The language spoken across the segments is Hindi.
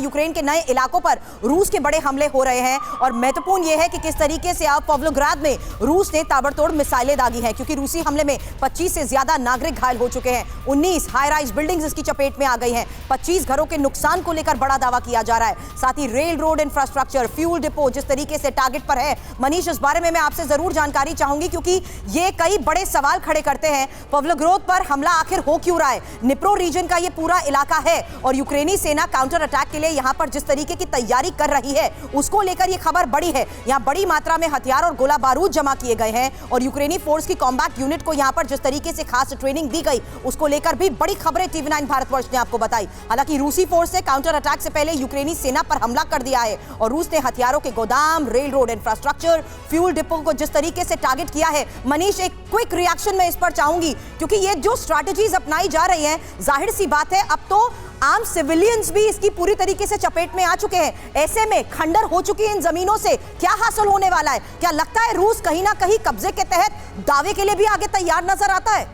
यूक्रेन के नए इलाकों पर रूस के बड़े हमले हो रहे हैं। और महत्वपूर्ण यह है कि किस तरीके से अब पवलोग्राद में रूस ने ताबड़तोड़ मिसाइलें दागी हैं, क्योंकि रूसी हमले में 25 से ज्यादा नागरिक घायल हो चुके हैं। 19 हाई राइज बिल्डिंग्स इसकी चपेट में आ गई हैं। 25 घरों के नुकसान को लेकर बड़ा दावा किया जा रहा है। साथ ही rail road infrastructure, fuel depot जिस तरीके से टारगेट पर है। मनीष, इस बारे में मैं आपसे जरूर जानकारी चाहूंगी, क्योंकि ये कई बड़े सवाल खड़े करते हैं। पवलोग्राद पर हमला आखिर हो क्यों रहा है? निप्रो रीजन का ये पूरा इलाका है और यूक्रेनी सेना काउंटर अटैक के लिए यहां पर जिस तरीके की तैयारी कर रही है, उसको लेकर ये खबर बड़ी है। यहां बड़ी मात्रा में हथियार और गोला बारूद जमा किए गए हैं और यूक्रेनी फोर्स की कॉम्बैट यूनिट को यहां पर जिस तरीके से खास ट्रेनिंग दी गई, उसको लेकर भी बड़ी खबरें टीवी 9 भारतवर्ष ने आपको बताई। हालांकि रूसी फोर्स ने काउंटर अटैक से पहले यूक्रेनी सेना पर हमला कर दिया है और रूस ने हथियारों के गोदाम, rail road infrastructure, fuel depot को जिस तरीके से टारगेट किया है। मनीष, एक क्विक रिएक्शन मैं इस पर चाहूंगी, क्योंकि ये जो स्ट्रैटेजीज अपनाई जा रही हैं, जाहिर सी बात है अब तो आम सिविलियंस भी इसकी पूरी तरीके से चपेट में आ चुके हैं। ऐसे में खंडर हो चुकी इन जमीनों से क्या हासिल होने वाला है? क्या लगता है रूस कहीं ना कहीं कब्जे के तहत दावे के लिए भी आगे तैयार नजर आता है?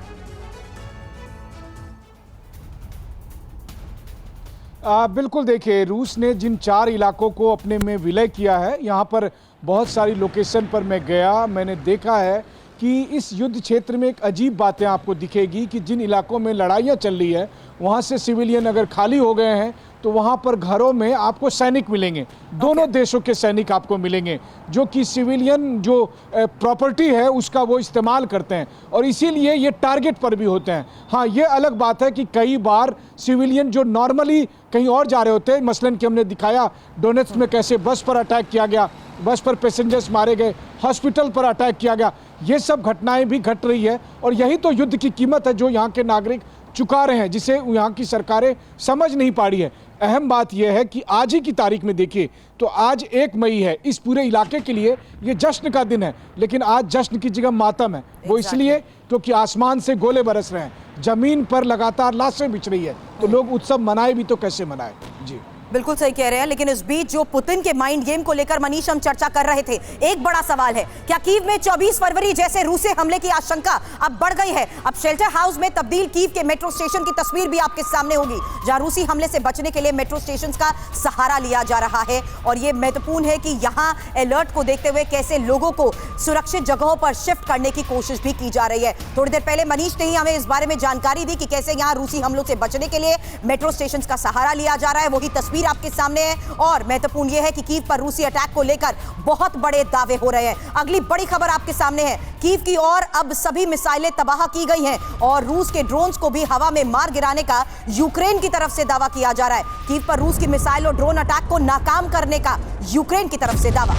बिल्कुल, देखिए, रूस ने जिन 4 इलाकों को अपने में विलय किया है, यहाँ पर बहुत सारी लोकेशन पर मैं गया, मैंने देखा है कि इस युद्ध क्षेत्र में एक अजीब बातें आपको दिखेगी कि जिन इलाकों में लड़ाइयाँ चल रही है, वहाँ से सिविलियन अगर खाली हो गए हैं तो वहाँ पर घरों में आपको सैनिक मिलेंगे। दोनों देशों के सैनिक आपको मिलेंगे, जो कि सिविलियन जो प्रॉपर्टी है उसका वो इस्तेमाल करते हैं और इसीलिए ये टारगेट पर भी होते हैं। हाँ, ये अलग बात है कि कई बार सिविलियन जो नॉर्मली कहीं और जा रहे होते हैं, मसलन कि हमने दिखाया डोनेट्स्क में कैसे बस पर अटैक किया गया, बस पर पैसेंजर्स मारे गए, हॉस्पिटल पर अटैक किया गया, ये सब घटनाएं भी घट रही है और यही तो युद्ध की कीमत है जो यहाँ के नागरिक चुका रहे हैं, जिसे यहाँ की सरकारें समझ नहीं पा रही है। अहम बात यह है कि आज ही की तारीख में देखिए तो आज 1 मई है, इस पूरे इलाके के लिए ये जश्न का दिन है, लेकिन आज जश्न की जगह मातम है। वो इसलिए क्योंकि आसमान से गोले बरस रहे हैं, जमीन पर लगातार लाशें बिछ रही है, तो लोग उत्सव मनाए भी तो कैसे मनाए। जी बिल्कुल सही कह रहे हैं, लेकिन इस बीच जो पुतिन के माइंड गेम को लेकर मनीष हम चर्चा कर रहे थे, एक बड़ा सवाल है, क्या कीव में 24 फरवरी जैसे रूसी हमले की आशंका अब बढ़ गई है? अब शेल्टर हाउस में तब्दील कीव के मेट्रो स्टेशन की तस्वीर भी आपके सामने होगी, जहां रूसी हमले से बचने के लिए मेट्रो स्टेशन का सहारा लिया जा रहा है। और यह महत्वपूर्ण है कि यहां अलर्ट को देखते हुए कैसे लोगों को सुरक्षित जगहों पर शिफ्ट करने की कोशिश भी की जा रही है। थोड़ी देर पहले मनीष ने ही हमें इस बारे में जानकारी दी कि कैसे यहां रूसी हमलों से बचने के लिए मेट्रो स्टेशन का सहारा लिया जा रहा है। वही तस्वीर आपके सामने है और महत्वपूर्ण यह है कि कीव पर रूसी अटैक को लेकर बहुत बड़े दावे हो रहे हैं। अगली बड़ी खबर आपके सामने है, कीव की ओर अब सभी मिसाइलें तबाह की गई हैं और रूस के ड्रोन्स को भी हवा में मार गिराने का यूक्रेन की तरफ से दावा किया जा रहा है। कीव पर रूस की मिसाइल और ड्रोन अटैक को नाकाम करने का यूक्रेन की तरफ से दावा।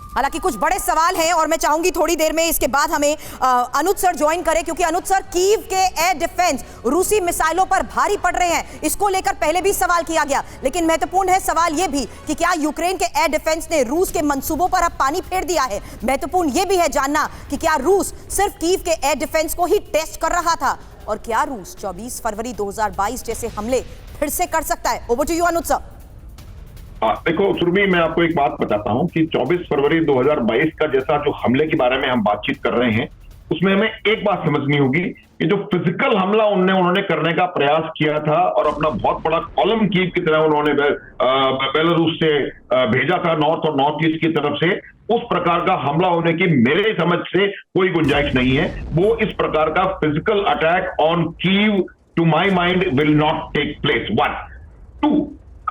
हालांकि कुछ बड़े सवाल हैं और मैं चाहूंगी थोड़ी देर में इसके बाद हमें अनुज सर ज्वाइन करें, क्योंकि अनुज सर, कीव के एयर डिफेंस रूसी मिसाइलों पर भारी पड़ रहे हैं, इसको लेकर पहले भी सवाल किया गया, लेकिन महत्वपूर्ण है सवाल यह भी कि क्या यूक्रेन के एयर डिफेंस ने रूस के मंसूबों पर अब पानी फेर दिया है? महत्वपूर्ण यह भी है जानना कि क्या रूस सिर्फ कीव के एयर डिफेंस को ही टेस्ट कर रहा था और क्या रूस 24 फरवरी 2022 जैसे हमले फिर से कर सकता है? Over to you Anuj sir. देखो सुरभि, मैं आपको एक बात बताता हूं कि 24 फरवरी 2022 का जैसा जो हमले के बारे में हम बातचीत कर रहे हैं, उसमें हमें एक बात समझनी होगी कि जो फिजिकल हमला उन्होंने करने का प्रयास किया था और अपना बहुत बड़ा कॉलम कीव की तरह उन्होंने बेलारूस से भेजा था, नॉर्थ और नॉर्थ ईस्ट की तरफ से, उस प्रकार का हमला होने की मेरे समझ से कोई गुंजाइश नहीं है। वो इस प्रकार का physical attack on Kyiv to my mind will not take place. 1 2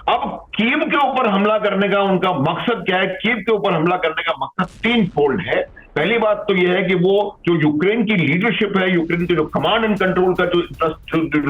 अब कीव के ऊपर हमला करने का उनका मकसद क्या है? कीव के ऊपर हमला करने का मकसद 3 फोल्ड है। पहली बात तो यह है कि वो जो यूक्रेन की लीडरशिप है, यूक्रेन के जो कमांड एंड कंट्रोल का जो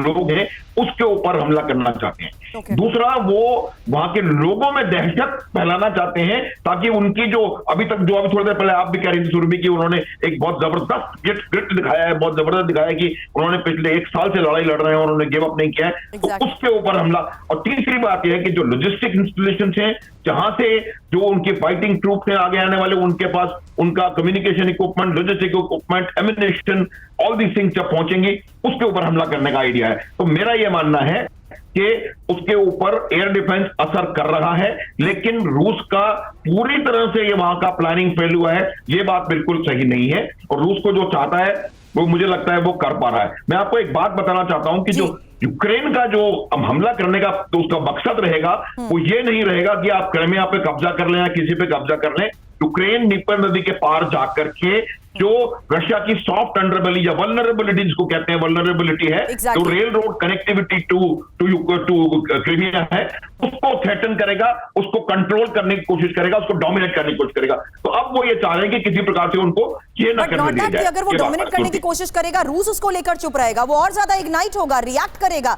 लोग हैं, उसके ऊपर हमला करना चाहते हैं। दूसरा, वो वहां के लोगों में दहशत फैलाना चाहते हैं ताकि उनकी जो अभी थोड़ी देर पहले आप भी कह रही थी सुरभि की, उन्होंने एक बहुत जबरदस्त ग्रिट दिखाया है, बहुत जबरदस्त दिखाया है कि उन्होंने पिछले 1 साल से लड़ाई लड़ रहे हैं और उन्होंने गिव अप नहीं किया है, तो उसके ऊपर हमला। और तीसरी बात यह है कि जो लॉजिस्टिक इंस्टॉलेशन हैं, जहां से जो उनके फाइटिंग ट्रूप हैं आगे आने वाले, उनके पास उनका communication equipment, logistic equipment, ammunition, all these things जब पहुंचेंगी, उसके ऊपर हमला करने का आइडिया है। तो मेरा यह मानना है कि उसके ऊपर एयर डिफेंस असर कर रहा है, लेकिन रूस का पूरी तरह से ये वहां का प्लानिंग फेल हुआ है, ये बात बिल्कुल सही नहीं है। और रूस को जो चाहता है वो मुझे लगता है वो कर पा रहा है। मैं आपको एक बात बताना चाहता हूं कि जो यूक्रेन का जो हमला करने का तो उसका मकसद रहेगा वो ये नहीं रहेगा कि आप क्रिमिया पे कब्जा कर लें या किसी पे कब्जा कर लें। यूक्रेन नीपर नदी के पार जाकर के जो रशिया की सॉफ्ट अंडरबेली या वल्नरेबिलिटी जिसको कहते हैं, वल्नरेबिलिटी है, जो rail road connectivity to Crimea है, उसको थ्रेटन करेगा, उसको कंट्रोल करने की कोशिश करेगा, उसको डोमिनेट करने की कोशिश करेगा। तो अब वो ये चाह रहे हैं कि किसी प्रकार से उनको ये ना करने दिया जाए। अगर वो डोमिनेट करने की कोशिश करेगा, रूस उसको लेकर चुप रहेगा, वो और ज्यादा इग्नाइट होगा, रिएक्ट करेगा,